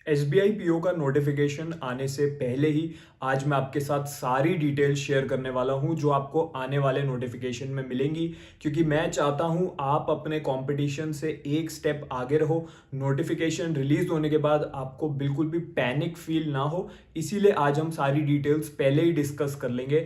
SBI PO का notification आने से पहले ही आज मैं आपके साथ सारी डिटेल्स शेयर करने वाला हूं जो आपको आने वाले नोटिफिकेशन में मिलेंगी, क्योंकि मैं चाहता हूं आप अपने कंपटीशन से एक स्टेप आगे रहो। नोटिफिकेशन रिलीज होने के बाद आपको बिल्कुल भी पैनिक फील ना हो, इसीलिए आज हम सारी डिटेल्स पहले ही डिस्कस कर लेंगे।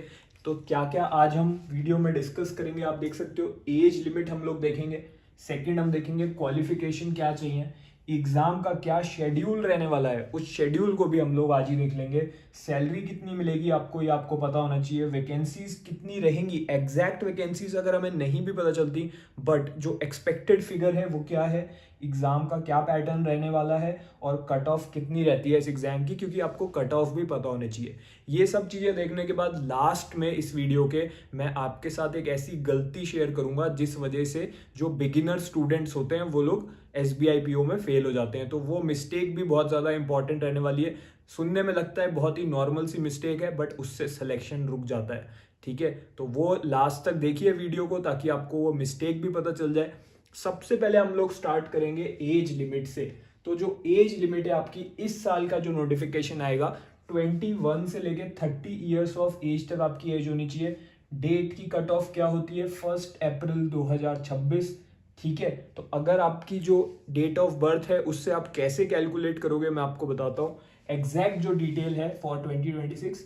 तो क्या क्या आज हम वीडियो में डिस्कस करेंगे आप देख सकते हो। एज लिमिट हम लोग देखेंगे, सेकंड हम देखेंगे क्वालिफिकेशन क्या चाहिए, एग्जाम का क्या शेड्यूल रहने वाला है उस शेड्यूल को भी हम लोग आज ही देख लेंगे। सैलरी कितनी मिलेगी आपको, ये आपको पता होना चाहिए। वैकेंसीज कितनी रहेंगी, एग्जैक्ट वैकेंसीज अगर हमें नहीं भी पता चलती, बट जो एक्सपेक्टेड फिगर है वो क्या है, एग्जाम का क्या पैटर्न रहने वाला है और कट ऑफ कितनी रहती है इस एग्जाम की, क्योंकि आपको कट ऑफ भी पता होने चाहिए। ये सब चीजें देखने के बाद लास्ट में इस वीडियो के मैं आपके साथ एक ऐसी गलती शेयर करूंगा जिस वजह से जो बिगिनर स्टूडेंट्स होते हैं वो लोग SBI पीओ में फेल हो जाते हैं। तो वो मिस्टेक भी बहुत ज़्यादा इंपॉर्टेंट रहने वाली है। सुनने में लगता है बहुत ही नॉर्मल सी मिस्टेक है, बट उससे सिलेक्शन रुक जाता है। ठीक है, तो वो लास्ट तक देखिए वीडियो को ताकि आपको वो मिस्टेक भी पता चल जाए। सबसे पहले हम लोग स्टार्ट करेंगे एज लिमिट से। तो जो एज लिमिट है आपकी, इस साल का जो नोटिफिकेशन आएगा 21 से लेके 30 ईयर्स ऑफ एज तक आपकी एज होनी चाहिए। डेट की कट ऑफ क्या होती है, 1 अप्रैल 2026। ठीक है, तो अगर आपकी जो डेट ऑफ बर्थ है उससे आप कैसे कैलकुलेट करोगे मैं आपको बताता हूँ। एग्जैक्ट जो डिटेल है फॉर 2026,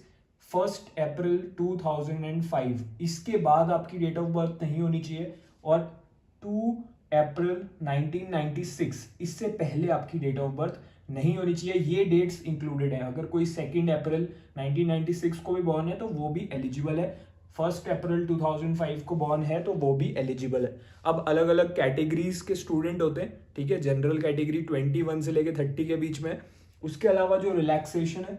1 अप्रैल 2005, इसके बाद आपकी डेट ऑफ बर्थ नहीं होनी चाहिए। और 2 अप्रैल 1996, इससे पहले आपकी डेट ऑफ बर्थ नहीं होनी चाहिए। ये डेट्स इंक्लूडेड है। अगर कोई 2 अप्रैल 1996 को भी बॉर्न है तो वो भी एलिजिबल है। 1 अप्रैल 2005 को बॉर्न है तो वो भी एलिजिबल है। अब अलग अलग कैटेगरीज के स्टूडेंट होते हैं। ठीक है, जनरल कैटेगरी 21 से लेके 30 के बीच में। उसके अलावा जो रिलैक्सेशन है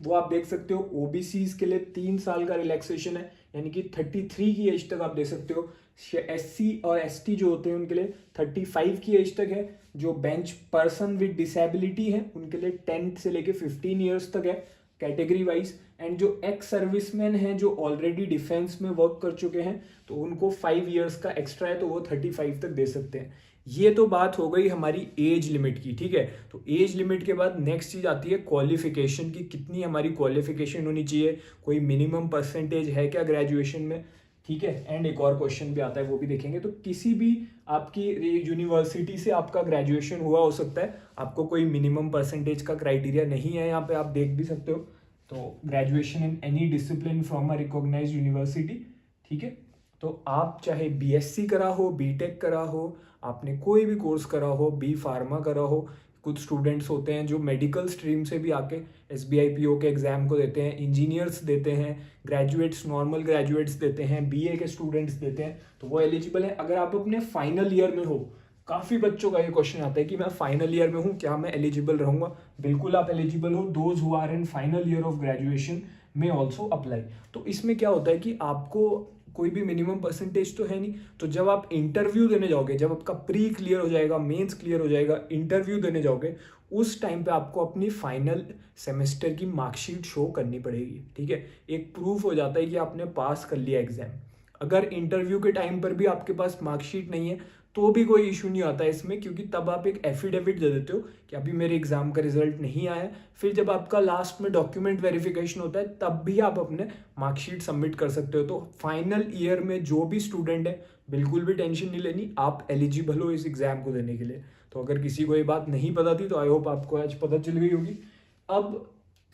वो आप देख सकते हो। ओबीसी के लिए 3 साल का रिलैक्सेशन है, यानी कि 33 की एज तक आप दे सकते हो। SC और ST जो होते हैं उनके लिए 35 की एज तक है। जो बेंच पर्सन विद डिसेबिलिटी है उनके लिए 10 से लेके 15 ईयर्स तक है कैटेगरी वाइज। एंड जो एक्स सर्विसमैन हैं जो ऑलरेडी डिफेंस में वर्क कर चुके हैं तो उनको 5 ईयर्स का एक्स्ट्रा है, तो वो 35 तक दे सकते हैं। ये तो बात हो गई हमारी एज लिमिट की। ठीक है, तो एज लिमिट के बाद नेक्स्ट चीज आती है क्वालिफिकेशन की। कितनी हमारी क्वालिफिकेशन होनी चाहिए, कोई मिनिमम परसेंटेज है क्या ग्रेजुएशन में। ठीक है, एंड एक और क्वेश्चन भी आता है वो भी देखेंगे। तो किसी भी आपकी यूनिवर्सिटी से आपका ग्रेजुएशन हुआ हो सकता है, आपको कोई मिनिमम परसेंटेज का क्राइटेरिया नहीं है। यहाँ पे आप देख भी सकते हो, तो graduation in any discipline from a recognised university. ठीक है, तो आप चाहे BSc करा हो, BTech करा हो, आपने कोई भी कोर्स करा हो, B फार्मा करा हो। कुछ स्टूडेंट्स होते हैं जो मेडिकल स्ट्रीम से भी आके SBI पीओ के एग्जाम को देते हैं। इंजीनियर्स देते हैं, ग्रेजुएट्स, नॉर्मल ग्रेजुएट्स देते हैं, BA के स्टूडेंट्स देते हैं, तो वो एलिजिबल है। अगर आप अपने फाइनल ईयर में हो, काफी बच्चों का ये क्वेश्चन आता है कि मैं फाइनल ईयर में हूँ, क्या मैं एलिजिबल रहूंगा। बिल्कुल आप एलिजिबल हो। Those who are in final year of graduation में ऑल्सो अप्लाई। तो इसमें क्या होता है कि आपको कोई भी मिनिमम परसेंटेज तो है नहीं, तो जब आप इंटरव्यू देने जाओगे, जब आपका प्री क्लियर हो जाएगा, मेंस क्लियर हो जाएगा, इंटरव्यू देने जाओगे, उस टाइम पे आपको अपनी फाइनल सेमेस्टर की मार्कशीट शो करनी पड़ेगी। ठीक है, एक प्रूफ हो जाता है कि आपने पास कर लिया एग्जाम। अगर इंटरव्यू के टाइम पर भी आपके पास मार्कशीट नहीं है तो भी कोई इशू नहीं आता है इसमें, क्योंकि तब आप एक एफिडेविट दे देते हो कि अभी मेरे एग्जाम का रिजल्ट नहीं आया। फिर जब आपका लास्ट में डॉक्यूमेंट वेरिफिकेशन होता है तब भी आप अपने मार्कशीट सबमिट कर सकते हो। तो फाइनल ईयर में जो भी स्टूडेंट है, बिल्कुल भी टेंशन नहीं लेनी, आप एलिजिबल हो इस एग्जाम को देने के लिए। तो अगर किसी को ये बात नहीं पता थी तो आई होप आपको आज पता चल गई होगी। अब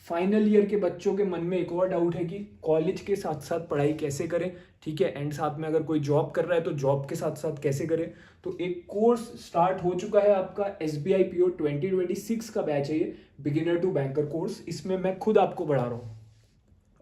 फाइनल ईयर के बच्चों के मन में एक और डाउट है कि कॉलेज के साथ साथ पढ़ाई कैसे करें। ठीक है, एंड साथ में अगर कोई जॉब कर रहा है तो जॉब के साथ साथ कैसे करें। तो एक कोर्स स्टार्ट हो चुका है आपका SBI पीओ 2026 का बैच है ये, बिगिनर टू बैंकर कोर्स। इसमें मैं खुद आपको पढ़ा रहा हूँ।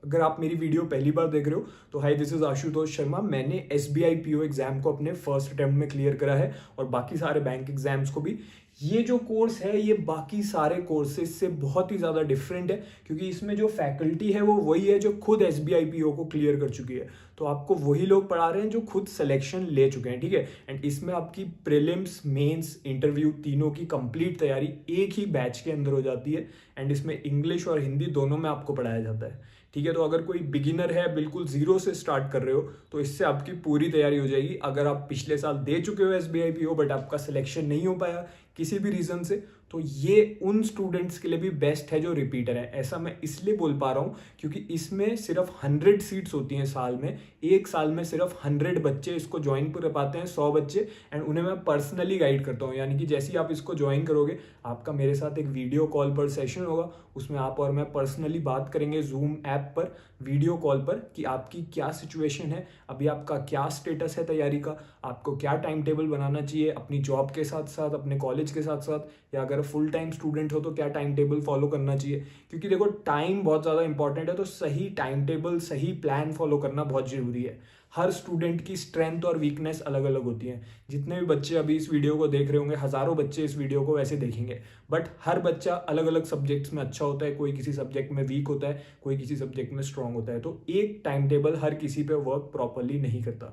अगर आप मेरी वीडियो पहली बार देख रहे हो तो हाय, दिस इज आशुतोष शर्मा। मैंने SBI पीओ एग्जाम को अपने फर्स्ट अटेम्प्ट में क्लियर करा है और बाकी सारे बैंक एग्जाम्स को भी। ये जो कोर्स है ये बाकी सारे कोर्सेज से बहुत ही ज़्यादा डिफरेंट है, क्योंकि इसमें जो फैकल्टी है वो वही है जो खुद SBI पीओ को क्लियर कर चुकी है। तो आपको वही लोग पढ़ा रहे हैं जो खुद सिलेक्शन ले चुके हैं। ठीक है, एंड इसमें आपकी प्रीलिम्स, मेंस, इंटरव्यू तीनों की कंप्लीट तैयारी एक ही बैच के अंदर हो जाती है। एंड इसमें इंग्लिश और हिंदी दोनों में आपको पढ़ाया जाता है। ठीक है, तो अगर कोई बिगिनर है, बिल्कुल जीरो से स्टार्ट कर रहे हो, तो इससे आपकी पूरी तैयारी हो जाएगी। अगर आप पिछले साल दे चुके हो SBI पीओ बट आपका सिलेक्शन नहीं हो पाया किसी भी रीजन से, तो ये उन स्टूडेंट्स के लिए भी बेस्ट है जो रिपीटर है। ऐसा मैं इसलिए बोल पा रहा हूँ क्योंकि इसमें सिर्फ 100 सीट्स होती हैं साल में, एक साल में सिर्फ 100 बच्चे इसको ज्वाइन कर पाते हैं, 100 बच्चे, एंड उन्हें मैं पर्सनली गाइड करता हूँ। यानी कि जैसे ही आप इसको ज्वाइन करोगे, आपका मेरे साथ एक वीडियो कॉल पर सेशन होगा, उसमें आप और मैं पर्सनली बात करेंगे जूम ऐप पर, वीडियो कॉल पर, कि आपकी क्या सिचुएशन है, अभी आपका क्या स्टेटस है तैयारी का, आपको क्या टाइम टेबल बनाना चाहिए अपनी जॉब के साथ साथ, अपने कॉलेज के साथ साथ, या अगर फुल टाइम स्टूडेंट हो तो क्या टाइम टेबल फॉलो करना चाहिए। क्योंकि देखो टाइम बहुत ज़्यादा इंपॉर्टेंट है, तो सही टाइम टेबल, सही प्लान फॉलो करना बहुत ज़रूरी है। हर स्टूडेंट की स्ट्रेंथ और वीकनेस अलग अलग होती है। जितने भी बच्चे अभी इस वीडियो को देख रहे होंगे, हज़ारों बच्चे इस वीडियो को वैसे देखेंगे, बट हर बच्चा अलग अलग सब्जेक्ट्स में अच्छा होता है, कोई किसी सब्जेक्ट में वीक होता है, कोई किसी सब्जेक्ट में स्ट्रांग होता है। तो एक टाइम टेबल हर किसी पे वर्क प्रॉपरली नहीं करता।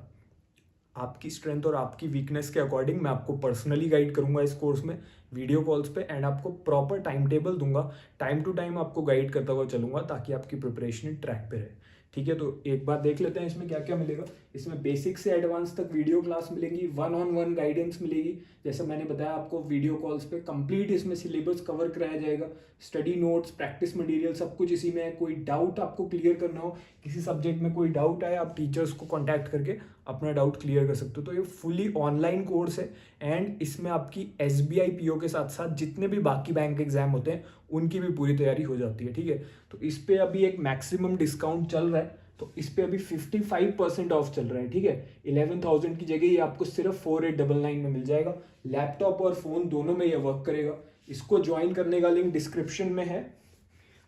आपकी स्ट्रेंथ और आपकी वीकनेस के अकॉर्डिंग मैं आपको पर्सनली गाइड करूंगा इस कोर्स में, वीडियो कॉल्स पे, एंड आपको प्रॉपर टाइम टेबल दूंगा, टाइम टू टाइम आपको गाइड करता हुआ चलूंगा, ताकि आपकी प्रिपरेशन ट्रैक पे रहे। ठीक है, तो एक बार देख लेते हैं इसमें क्या क्या मिलेगा। इसमें बेसिक से एडवांस तक वीडियो क्लास मिलेंगी, 1-on-1 गाइडेंस मिलेगी, जैसे मैंने बताया आपको वीडियो कॉल्स पे, कंप्लीट इसमें सिलेबस कवर कराया जाएगा, स्टडी नोट्स, प्रैक्टिस मटेरियल सब कुछ इसी में है। कोई डाउट आपको क्लियर करना हो, किसी सब्जेक्ट में कोई डाउट आए, आप टीचर्स को कॉन्टैक्ट करके अपना डाउट क्लियर कर सकते हो। तो ये फुली ऑनलाइन कोर्स है, एंड इसमें आपकी SBI PO के साथ साथ जितने भी बाकी बैंक एग्जाम होते हैं उनकी भी पूरी तैयारी हो जाती है। ठीक है, तो इस पे अभी एक मैक्सिमम डिस्काउंट चल रहा है, तो इस पे अभी 55% ऑफ चल रहा है। ठीक है, 11,000 की जगह ये आपको सिर्फ 4899 में मिल जाएगा। लैपटॉप और फोन दोनों में ये वर्क करेगा। इसको ज्वाइन करने का लिंक डिस्क्रिप्शन में है।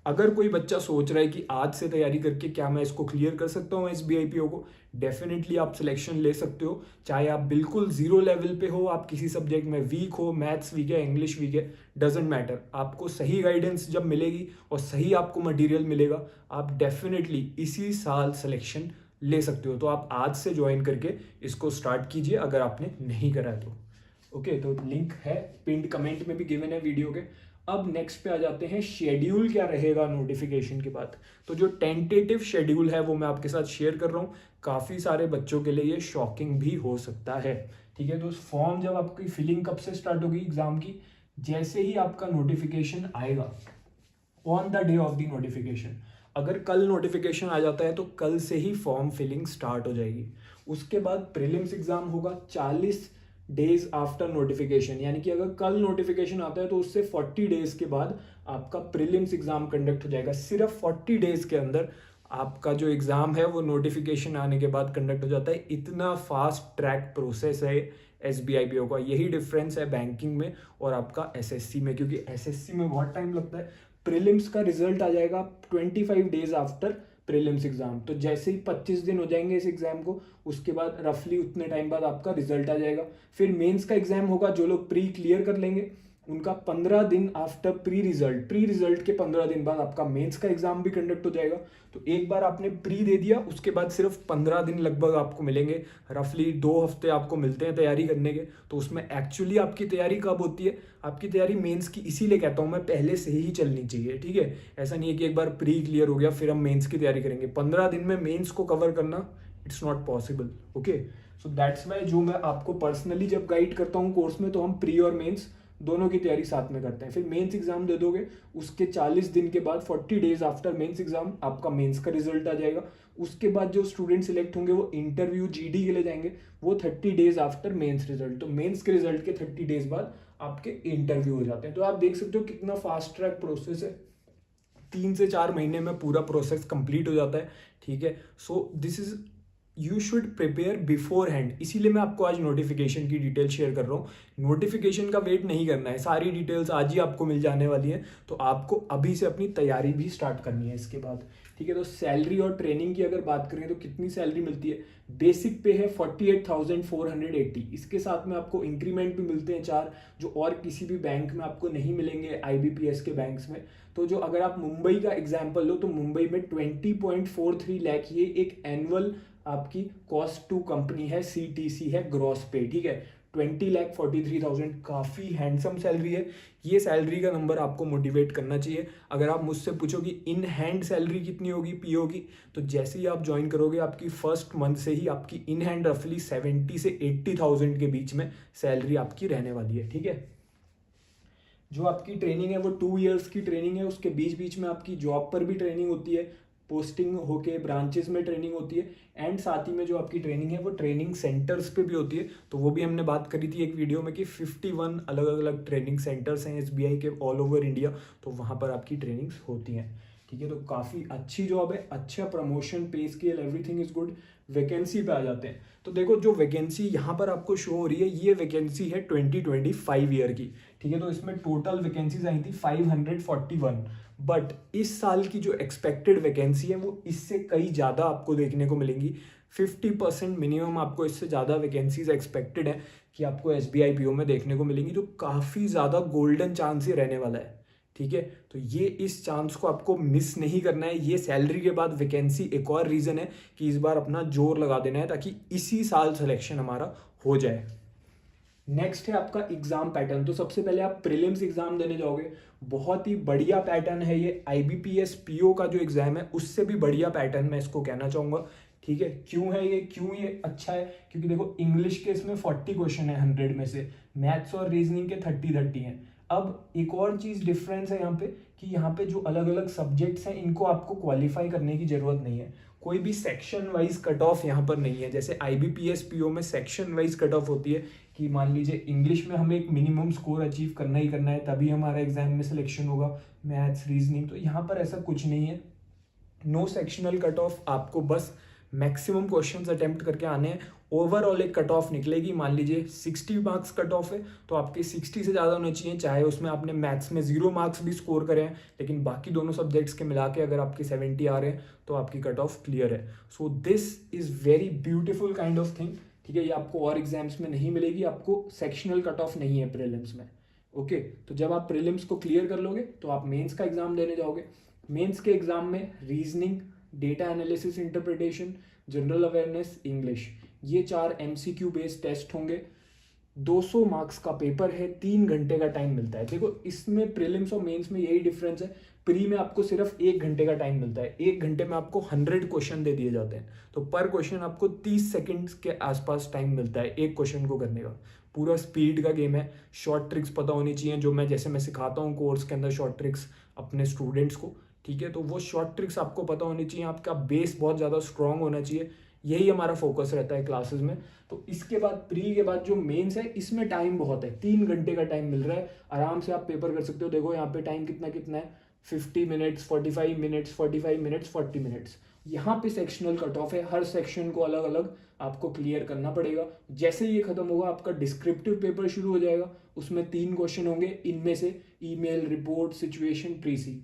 अगर कोई बच्चा सोच रहा है कि आज से तैयारी करके क्या मैं इसको क्लियर कर सकता हूँ SBI PO को, डेफिनेटली आप सिलेक्शन ले सकते हो। चाहे आप बिल्कुल जीरो लेवल पे हो, आप किसी सब्जेक्ट में वीक हो, मैथ्स वीक है, इंग्लिश वीक है, डजेंट मैटर, आपको सही गाइडेंस जब मिलेगी और सही आपको मटेरियल मिलेगा, आप डेफिनेटली इसी साल सिलेक्शन ले सकते हो। तो आप आज से ज्वाइन करके इसको स्टार्ट कीजिए अगर आपने नहीं करा है तो। ओके, तो लिंक है पिंड कमेंट में भी गिवन है वीडियो के। अब नेक्स्ट पे आ जाते हैं, शेड्यूल क्या रहेगा नोटिफिकेशन के बाद। तो जो टेंटेटिव शेड्यूल है वो मैं आपके साथ शेयर कर रहा हूँ। काफ़ी सारे बच्चों के लिए ये शॉकिंग भी हो सकता है। ठीक है, तो फॉर्म जब आपकी फिलिंग कब से स्टार्ट होगी एग्जाम की, जैसे ही आपका नोटिफिकेशन आएगा, on the day of the notification. अगर कल नोटिफिकेशन आ जाता है तो कल से ही फॉर्म फिलिंग स्टार्ट हो जाएगी। उसके बाद प्रीलिम्स एग्जाम होगा 40 डेज आफ्टर नोटिफिकेशन, यानी कि अगर कल नोटिफिकेशन आता है तो उससे 40 डेज के बाद आपका प्रीलिम्स एग्जाम कंडक्ट हो जाएगा। सिर्फ 40 डेज के अंदर आपका जो एग्जाम है वो नोटिफिकेशन आने के बाद कंडक्ट हो जाता है। इतना फास्ट ट्रैक प्रोसेस है SBI PO का। यही डिफरेंस है बैंकिंग में और आपका SSC में, क्योंकि SSC में बहुत टाइम लगता है। प्रीलिम्स का रिजल्ट आ जाएगा 25 डेज आफ्टर प्रीलिम्स एग्जाम। तो जैसे ही 25 दिन हो जाएंगे इस एग्जाम को, उसके बाद रफली उतने टाइम बाद आपका रिजल्ट आ जाएगा। फिर मेंस का एग्जाम होगा, जो लोग प्री क्लियर कर लेंगे उनका 15 दिन आफ्टर प्री रिजल्ट के 15 दिन बाद आपका मेंस का एग्जाम भी कंडक्ट हो जाएगा। तो एक बार आपने प्री दे दिया, उसके बाद सिर्फ 15 दिन लगभग आपको मिलेंगे, रफली 2 हफ्ते आपको मिलते हैं तैयारी करने के। तो उसमें एक्चुअली आपकी तैयारी कब होती है, आपकी तैयारी मेंस की, इसीलिए कहता हूँ मैं पहले से ही चलनी चाहिए। ठीक है, ऐसा नहीं है कि एक बार प्री क्लियर हो गया फिर हम मेंस की तैयारी करेंगे। 15 दिन में मेंस को कवर करना it's not possible. Okay, so that's why जो मैं आपको पर्सनली जब गाइड करता हूँ कोर्स में, तो हम प्री और मेंस दोनों की तैयारी साथ में करते हैं। फिर मेंस एग्जाम दे दोगे, उसके 40 दिन के बाद 40 डेज आफ्टर मेंस एग्जाम आपका मेंस का रिजल्ट आ जाएगा। उसके बाद जो स्टूडेंट सिलेक्ट होंगे वो इंटरव्यू GD के लिए जाएंगे, वो 30 डेज आफ्टर मेंस रिजल्ट। तो मेंस के रिजल्ट के 30 डेज बाद आपके इंटरव्यू हो जाते हैं। तो आप देख सकते हो कितना फास्ट ट्रैक प्रोसेस है। 3 से 4 महीने में पूरा प्रोसेस कंप्लीट हो जाता है। ठीक है, so this is you should prepare before hand. इसीलिए मैं आपको आज नोटिफिकेशन की डिटेल शेयर कर रहा हूँ। नोटिफिकेशन का वेट नहीं करना है, सारी डिटेल्स आज ही आपको मिल जाने वाली है। तो आपको अभी से अपनी तैयारी भी स्टार्ट करनी है इसके बाद। ठीक है, तो सैलरी और ट्रेनिंग की अगर बात करें तो कितनी सैलरी मिलती है, बेसिक पे है 48,480। इसके साथ में आपको इंक्रीमेंट भी मिलते हैं 4, जो और किसी भी बैंक में आपको नहीं मिलेंगे, IBPS के बैंक्स में। तो जो अगर आप मुंबई का एग्जाम्पल लो तो मुंबई में 20.43 लाख ये एक एनुअल आपकी कॉस्ट टू कंपनी है, CTC है, ग्रॉस पे। ठीक है, 20,43,000 काफ़ी हैंडसम सैलरी है। ये सैलरी का नंबर आपको मोटिवेट करना चाहिए। अगर आप मुझसे पूछो कि इन हैंड सैलरी कितनी होगी PO की, तो जैसे ही आप ज्वाइन करोगे आपकी फर्स्ट मंथ से ही आपकी इन हैंड रफली 70 से 80,000 के बीच में सैलरी आपकी रहने वाली है। ठीक है, जो आपकी ट्रेनिंग है वो 2 इयर्स की ट्रेनिंग है, उसके बीच बीच में आपकी जॉब पर भी ट्रेनिंग होती है, पोस्टिंग होके ब्रांचेस में ट्रेनिंग होती है, एंड साथ ही में जो आपकी ट्रेनिंग है वो ट्रेनिंग सेंटर्स पे भी होती है। तो वो भी हमने बात करी थी एक वीडियो में कि 51 अलग अलग ट्रेनिंग सेंटर्स हैं एसबीआई के ऑल ओवर इंडिया, तो वहाँ पर आपकी ट्रेनिंग्स होती हैं। ठीक है, तो काफ़ी अच्छी जॉब है, अच्छा प्रमोशन, पे scale, everything is good. Vacancy पे आ जाते हैं, तो देखो जो वैकेंसी यहाँ पर आपको शो हो रही है ये वैकेंसी है 2025 ईयर की। ठीक है, तो इसमें टोटल वैकेंसीज आई थी 541, बट इस साल की जो एक्सपेक्टेड वैकेंसी है वो इससे कई ज़्यादा आपको देखने को मिलेंगी। 50% मिनिमम आपको इससे ज़्यादा वैकेंसीज एक्सपेक्टेड है कि आपको एसबीआई पीओ में देखने को मिलेंगी, जो काफ़ी ज़्यादा गोल्डन चांस ही रहने वाला है। ठीक है, तो ये इस चांस को आपको मिस नहीं करना है। ये सैलरी के बाद वैकेंसी एक और रीज़न है कि इस बार अपना जोर लगा देना है ताकि इसी साल सिलेक्शन हमारा हो जाए। नेक्स्ट है आपका एग्जाम पैटर्न। तो सबसे पहले आप प्रीलिम्स एग्जाम देने जाओगे, बहुत ही बढ़िया पैटर्न है ये। आईबीपीएस पीओ का जो एग्जाम है उससे भी बढ़िया पैटर्न मैं इसको कहना चाहूँगा। ठीक है, क्यों है ये, क्यों ये अच्छा है, क्योंकि देखो इंग्लिश के इसमें 40 क्वेश्चन है 100 में से, मैथ्स और रीजनिंग के 30 हैं। अब एक और चीज़ डिफरेंस है यहाँ पे कि यहाँ पे जो अलग अलग सब्जेक्ट्स हैं इनको आपको क्वालिफाई करने की जरूरत नहीं है, कोई भी सेक्शन वाइज कट ऑफ यहाँ पर नहीं है। जैसे आईबीपीएस पीओ में सेक्शन वाइज कट ऑफ होती है कि मान लीजिए इंग्लिश में हमें एक मिनिमम स्कोर अचीव करना ही करना है तभी हमारा एग्जाम में सिलेक्शन होगा, मैथ्स रीजनिंग, तो यहाँ पर ऐसा कुछ नहीं है। नो सेक्शनल कट ऑफ, आपको बस मैक्सिमम क्वेश्चंस अटेम्प्ट करके आने हैं। ओवरऑल एक कट ऑफ निकलेगी, मान लीजिए 60 मार्क्स कट ऑफ है तो आपके 60 से ज़्यादा होने चाहिए, चाहे उसमें आपने मैथ्स में 0 मार्क्स भी स्कोर करे हैं, लेकिन बाकी दोनों सब्जेक्ट्स के मिला के अगर आपके 70 आ रहे हैं तो आपकी कट ऑफ क्लियर है। So this is very beautiful kind of thing. ठीक है, ये आपको और एग्जाम्स में नहीं मिलेगी, आपको सेक्शनल कट ऑफ नहीं है प्रीलिम्स में। ओके, तो जब आप प्रीलिम्स को क्लियर कर लोगे तो आप मेंस का एग्जाम देने जाओगे। मेंस के एग्जाम में reasoning, data analysis interpretation, general awareness, English, ये 4 एमसीक्यू बेस्ड टेस्ट होंगे। 200 मार्क्स का पेपर है, 3 घंटे का टाइम मिलता है। देखो इसमें प्रीलिम्स और मेंस में यही डिफरेंस है, प्री में आपको सिर्फ 1 घंटे का टाइम मिलता है, 1 घंटे में आपको 100 क्वेश्चन दे दिए जाते हैं, तो पर क्वेश्चन आपको 30 सेकंड्स के आसपास टाइम मिलता है एक क्वेश्चन को करने का। पूरा स्पीड का गेम है, शॉर्ट ट्रिक्स पता होनी चाहिए, जो मैं जैसे मैं सिखाता हूँ कोर्स के अंदर शॉर्ट ट्रिक्स अपने स्टूडेंट्स को। ठीक है, तो वो शॉर्ट ट्रिक्स आपको पता होनी चाहिए, आपका बेस बहुत ज़्यादा स्ट्रॉन्ग होना चाहिए, यही हमारा फोकस रहता है क्लासेस में। तो इसके बाद प्री के बाद जो मेंस है इसमें टाइम बहुत है, 3 घंटे का टाइम मिल रहा है, आराम से आप पेपर कर सकते हो। देखो यहाँ पे टाइम कितना कितना है, 50 मिनट्स, 45 मिनट्स, 45 मिनट्स, 40 मिनट्स। यहाँ पे सेक्शनल कट ऑफ है, हर सेक्शन को अलग अलग आपको क्लियर करना पड़ेगा। जैसे ये खत्म होगा आपका डिस्क्रिप्टिव पेपर शुरू हो जाएगा, उसमें 3 क्वेश्चन होंगे, इनमें से ईमेल, रिपोर्ट, सिचुएशन, प्रीसी।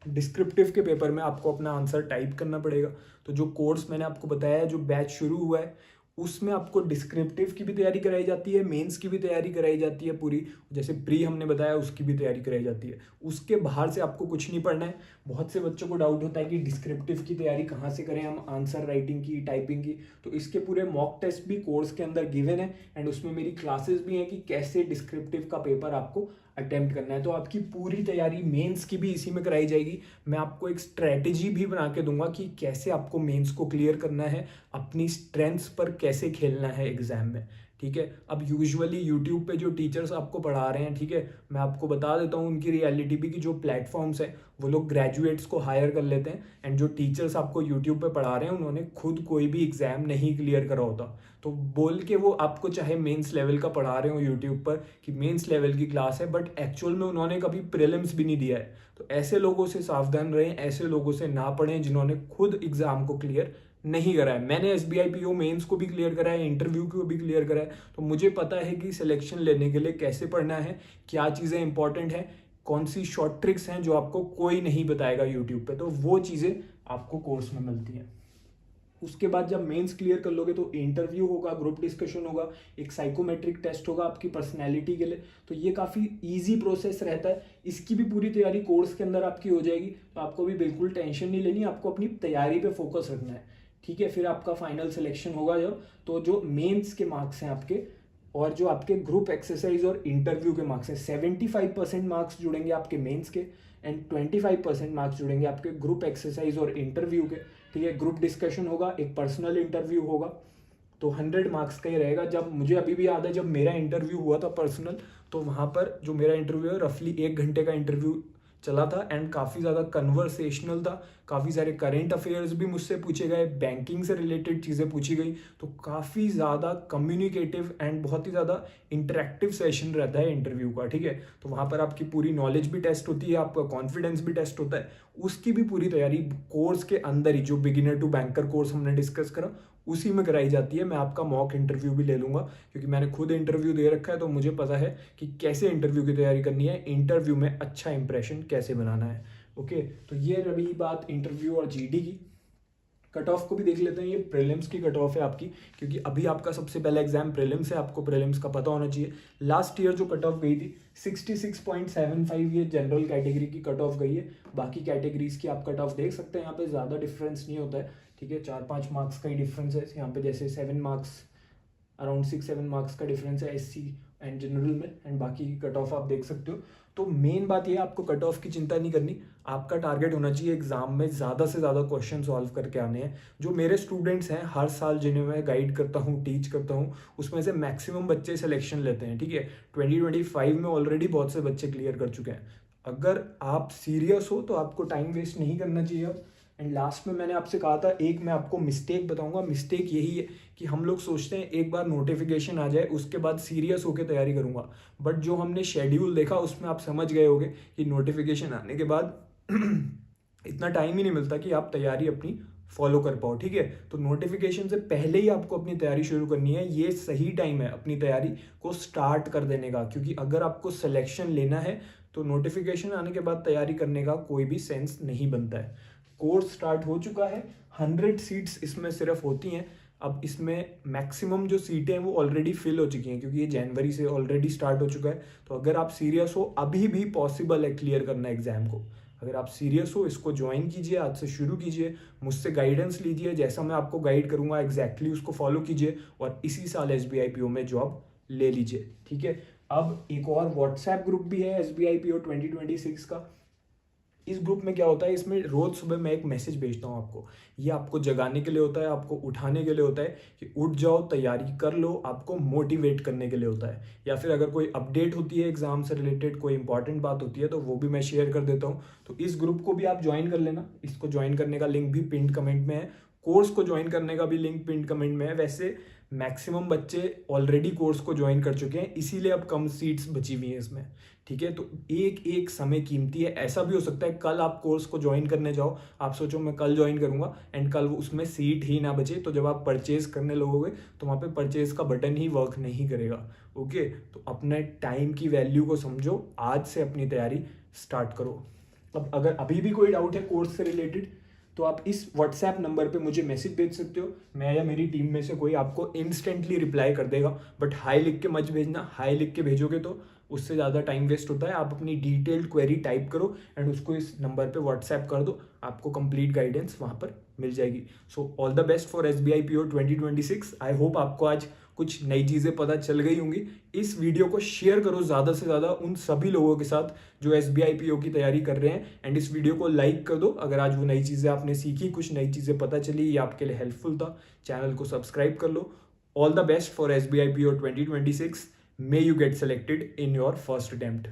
डिस्क्रिप्टिव के पेपर में आपको अपना आंसर टाइप करना पड़ेगा। तो जो कोर्स मैंने आपको बताया है, जो बैच शुरू हुआ है, उसमें आपको डिस्क्रिप्टिव की भी तैयारी कराई जाती है, मेंस की भी तैयारी कराई जाती है पूरी, जैसे प्री हमने बताया उसकी भी तैयारी कराई जाती है। उसके बाहर से आपको कुछ नहीं पढ़ना है। बहुत से बच्चों को डाउट होता है कि डिस्क्रिप्टिव की तैयारी कहाँ से करें हम, आंसर राइटिंग की, टाइपिंग की, तो इसके पूरे मॉक टेस्ट भी कोर्स के अंदर गिवन है, एंड उसमें मेरी क्लासेस भी हैं कि कैसे डिस्क्रिप्टिव का पेपर आपको अटेम्प्ट करना है। तो आपकी पूरी तैयारी मेंस की भी इसी में कराई जाएगी। मैं आपको एक स्ट्रेटेजी भी बना के दूंगा कि कैसे आपको मेंस को क्लियर करना है, अपनी स्ट्रेंथ्स पर कैसे खेलना है एग्जाम में। ठीक है, अब यूजुअली यूट्यूब पे जो टीचर्स आपको पढ़ा रहे हैं, ठीक है, मैं आपको बता देता हूँ उनकी रियलिटी भी कि जो प्लेटफॉर्म्स है वो लोग ग्रेजुएट्स को हायर कर लेते हैं, एंड जो टीचर्स आपको यूट्यूब पे पढ़ा रहे हैं उन्होंने खुद कोई भी एग्जाम नहीं क्लियर करा होता। तो बोल के वो आपको चाहे मेंस लेवल का पढ़ा रहे हो यूट्यूब पर कि मेंस लेवल की क्लास है, बट एक्चुअल में उन्होंने कभी प्रीलिम्स भी नहीं दिया है। तो ऐसे लोगों से सावधान रहें, ऐसे लोगों से ना पढ़ें जिन्होंने खुद एग्जाम को क्लियर नहीं करा है। मैंने एसबीआई पीओ मेंस को भी क्लियर करा है, इंटरव्यू को भी क्लियर करा है, तो मुझे पता है कि सिलेक्शन लेने के लिए कैसे पढ़ना है, क्या चीज़ें इंपॉर्टेंट हैं, कौन सी शॉर्ट ट्रिक्स हैं जो आपको कोई नहीं बताएगा यूट्यूब पे, तो वो चीज़ें आपको कोर्स में मिलती हैं। उसके बाद जब मेंस क्लियर कर लोगे तो इंटरव्यू होगा, ग्रुप डिस्कशन होगा, एक साइकोमेट्रिक टेस्ट होगा आपकी पर्सनैलिटी के लिए। तो ये काफ़ी ईजी प्रोसेस रहता है, इसकी भी पूरी तैयारी कोर्स के अंदर आपकी हो जाएगी, तो आपको भी बिल्कुल टेंशन नहीं लेनी, आपको अपनी तैयारी पे फोकस रखना है। ठीक है, फिर आपका फाइनल सिलेक्शन होगा जब, तो जो मेंस के मार्क्स हैं आपके और जो आपके ग्रुप एक्सरसाइज और इंटरव्यू के मार्क्स हैं, 75% मार्क्स जुड़ेंगे आपके मेंस के, एंड 25% मार्क्स जुड़ेंगे आपके ग्रुप एक्सरसाइज और इंटरव्यू के। ठीक है, ग्रुप डिस्कशन होगा, एक पर्सनल इंटरव्यू होगा, तो 100 मार्क्स का ही रहेगा। जब मुझे अभी भी याद है जब मेरा इंटरव्यू हुआ था पर्सनल, तो वहाँ पर जो मेरा इंटरव्यू है रफली 1 घंटे का इंटरव्यू चला था एंड काफ़ी ज़्यादा कन्वर्सेशनल था, काफ़ी सारे करेंट अफेयर्स भी मुझसे पूछे गए, बैंकिंग से रिलेटेड चीज़ें पूछी गई, तो काफ़ी ज़्यादा कम्युनिकेटिव एंड बहुत ही ज़्यादा इंटरेक्टिव सेशन रहता है इंटरव्यू का, ठीक है। तो वहाँ पर आपकी पूरी नॉलेज भी टेस्ट होती है, आपका कॉन्फिडेंस भी टेस्ट होता है, उसकी भी पूरी तैयारी कोर्स के अंदर ही, जो बिगिनर टू बैंकर कोर्स हमने डिस्कस करा उसी में कराई जाती है। मैं आपका मॉक इंटरव्यू भी ले लूँगा क्योंकि मैंने खुद इंटरव्यू दे रखा है, तो मुझे पता है कि कैसे इंटरव्यू की तैयारी करनी है, इंटरव्यू में अच्छा इंप्रेशन कैसे बनाना है। ओके, तो ये रही बात इंटरव्यू और जीडी की। कट ऑफ को भी देख लेते हैं। ये प्रीलिम्स की कट ऑफ है आपकी, क्योंकि अभी आपका सबसे पहला एग्जाम प्रीलिम्स है, आपको प्रीलिम्स का पता होना चाहिए। लास्ट ईयर जो कट ऑफ गई थी 66.75, ये जनरल कैटेगरी की कट ऑफ गई है। बाकी कैटेगरीज की आप कट ऑफ देख सकते हैं, यहाँ पे ज़्यादा डिफरेंस नहीं होता है, ठीक है। 4-5 मार्क्स का ही डिफरेंस है यहाँ पे, जैसे 7 मार्क्स, अराउंड 6-7 मार्क्स का डिफरेंस है एससी एंड जनरल में, एंड बाकी की कट ऑफ आप देख सकते हो। तो मेन बात ये है, आपको कट ऑफ की चिंता नहीं करनी, आपका टारगेट होना चाहिए एग्जाम में ज़्यादा से ज़्यादा क्वेश्चन सॉल्व करके आने हैं। जो मेरे स्टूडेंट्स हैं हर साल जिन्हें मैं गाइड करता हूँ, टीच करता हूँ, उसमें से मैक्सिमम बच्चे सिलेक्शन लेते हैं, ठीक है। 2025 में ऑलरेडी बहुत से बच्चे क्लियर कर चुके हैं। अगर आप सीरियस हो तो आपको टाइम वेस्ट नहीं करना चाहिए अब। एंड लास्ट में मैंने आपसे कहा था, एक मैं आपको मिस्टेक बताऊंगा। मिस्टेक यही है कि हम लोग सोचते हैं एक बार नोटिफिकेशन आ जाए उसके बाद सीरियस होकर तैयारी करूंगा, बट जो हमने शेड्यूल देखा उसमें आप समझ गए होंगे कि नोटिफिकेशन आने के बाद इतना टाइम ही नहीं मिलता कि आप तैयारी अपनी फॉलो कर पाओ, ठीक है। तो नोटिफिकेशन से पहले ही आपको अपनी तैयारी शुरू करनी है, ये सही टाइम है अपनी तैयारी को स्टार्ट कर देने का, क्योंकि अगर आपको सिलेक्शन लेना है तो नोटिफिकेशन आने के बाद तैयारी करने का कोई भी सेंस नहीं बनता है। कोर्स स्टार्ट हो चुका है, 100 सीट्स इसमें सिर्फ होती हैं। अब इसमें मैक्सिमम जो सीटें हैं वो ऑलरेडी फिल हो चुकी हैं, क्योंकि ये जनवरी से ऑलरेडी स्टार्ट हो चुका है। तो अगर आप सीरियस हो, अभी भी पॉसिबल है क्लियर करना एग्जाम को। अगर आप सीरियस हो, इसको ज्वाइन कीजिए, आज से शुरू कीजिए, मुझसे गाइडेंस लीजिए, जैसा मैं आपको गाइड करूंगा एग्जैक्टली उसको फॉलो कीजिए, और इसी साल SBI PO में जॉब ले लीजिए, ठीक है। अब एक और व्हाट्सएप ग्रुप भी है SBI PO 2026 का। इस ग्रुप में क्या होता है, इसमें रोज सुबह मैं एक मैसेज भेजता हूँ आपको। ये आपको जगाने के लिए होता है, आपको उठाने के लिए होता है कि उठ जाओ, तैयारी कर लो, आपको मोटिवेट करने के लिए होता है। या फिर अगर कोई अपडेट होती है एग्जाम से रिलेटेड, कोई इंपॉर्टेंट बात होती है, तो वो भी मैं शेयर कर देता हूँ। तो इस ग्रुप को भी आप ज्वाइन कर लेना। इसको ज्वाइन करने का लिंक भी पिन कमेंट में है, कोर्स को ज्वाइन करने का भी लिंक पिन कमेंट में है। वैसे मैक्सिमम बच्चे ऑलरेडी कोर्स को ज्वाइन कर चुके हैं, इसीलिए अब कम सीट्स बची हुई हैं इसमें, ठीक है। तो एक एक समय कीमती है। ऐसा भी हो सकता है कल आप कोर्स को ज्वाइन करने जाओ, आप सोचो मैं कल ज्वाइन करूंगा एंड कल उसमें सीट ही ना बचे, तो जब आप परचेज करने लगोगे तो वहाँ पे परचेज का बटन ही वर्क नहीं करेगा। ओके, तो अपने टाइम की वैल्यू को समझो, आज से अपनी तैयारी स्टार्ट करो। अब अगर अभी भी कोई डाउट है कोर्स से रिलेटेड, तो आप इस व्हाट्सएप नंबर पे मुझे मैसेज भेज सकते हो, मैं या मेरी टीम में से कोई आपको इंस्टेंटली रिप्लाई कर देगा। बट हाई लिख के मत भेजना, हाई लिख के भेजोगे तो उससे ज़्यादा टाइम वेस्ट होता है। आप अपनी डिटेल्ड क्वेरी टाइप करो एंड उसको इस नंबर पे व्हाट्सएप कर दो, आपको कंप्लीट गाइडेंस वहाँ पर मिल जाएगी। So all the best for SBI PO 2026। I hope आपको आज कुछ नई चीज़ें पता चल गई होंगी। इस वीडियो को शेयर करो ज़्यादा से ज़्यादा उन सभी लोगों के साथ जो SBI PO की तैयारी कर रहे हैं, एंड इस वीडियो को लाइक कर दो अगर आज वो नई चीज़ें आपने सीखी, कुछ नई चीज़ें पता चली, ये आपके लिए हेल्पफुल था। चैनल को सब्सक्राइब कर लो। All the best for SBI PO 2026। May you get selected in your first attempt.